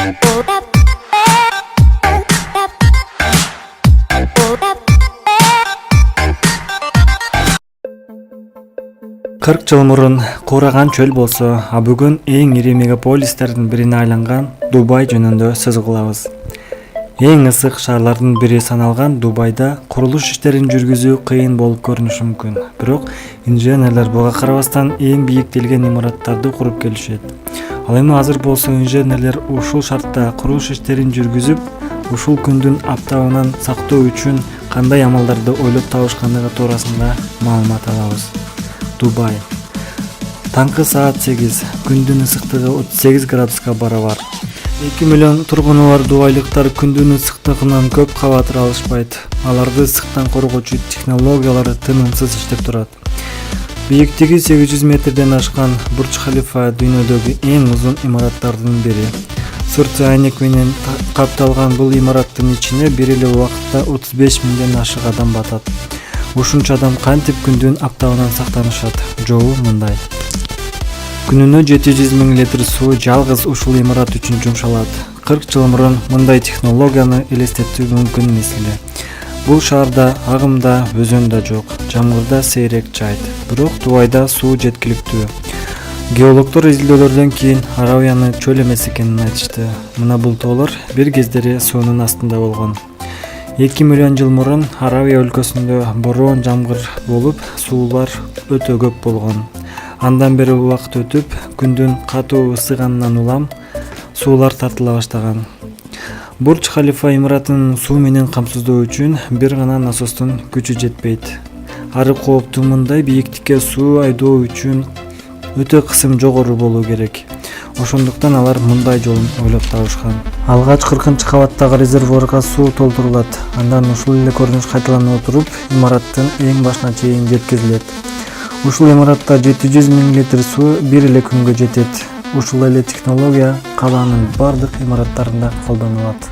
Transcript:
Кырк жыл мурун куураган чөл болсо, а бүгүн эң ири мегаполистердин бирине айланган Дубай жөнүндө сөз кылабыз. Эң ысык шаарлардын бири саналган Дубайда курулуш иштерин жүргүзүү кыйын болуп көрүнүшү мүмкүн. Бирок инженерлер буга карабастан эң бийиктелген имараттарды куруп келишет. Ал эми азыр болсо инженерлер ушул шартта курулуш иштерин жүргүзүп, ушул күндүн аптабынан сактоо үчүн кандай амалдарды ойлоп табышкандыгы туурасында маалымат алабыз. Дубай. Таңкы саат 8, күндүн ысыктыгы 38 градуска барабар. 2 миллион тургуну бар дубайлыктар күндүн ысыктыгынан көп кабатыр алышпайт. Аларды ысыктан коргоочу технологиялар тынымсыз иштеп турат. Бийиктиги 800 метрден ашкан Бурдж-Халифа дүйнөдөгү эң узун имараттардын бири. Сырты айнек менен капталган бул имараттын ичине бир эле убакытта 35 миңден ашык адам батат. Ушунча адам кантип күндүн аптабынан сактанышат? Жолу мындай. Күнүнө 700 миң литр суу жалгыз ушул имарат үчүн жумшалат. 40 жыл мурун мындай технологияны элестетүү мүмкүн эмес эле. Бул шаарда агым да, өзөн да жок. Жамгырда сейрек жайт. Бирок Дубайда суу жеткиликтүү. Геологдор изилдөөлөрдөн кийин Аравияны чөл эмес экенин айтышты. Мына бул тоолор бир кездери суунун астында болгон. 2 миллион жыл мурун Аравия өлкөсүндө бороон жамгыр болуп, суулар өтө көп болгон. Андан бери убакыт өтүп, күндүн катуу ысыганынан улам суулар тартыла баштаган. Бурдж-Халифа имаратынын суу менен камсыздоо үчүн бир гана насостун күчү жетпейт. Ары кооптуу мындай бийиктикке суу айдоо үчүн өтө кысым жогору болуу керек. Ошондуктан алар мындай жолун ойлоп табышкан. Алгач 40-кабаттагы резервуарга суу толтурулат. Андан ушул эле көрүнүш кайталана отуруп, имараттын эң башына чейин жеткизилет. Ушул имаратта 700 миң литр суу бир эле күнгө жетет. Ушул эле технология калаанын бардык имараттарында колдонулат.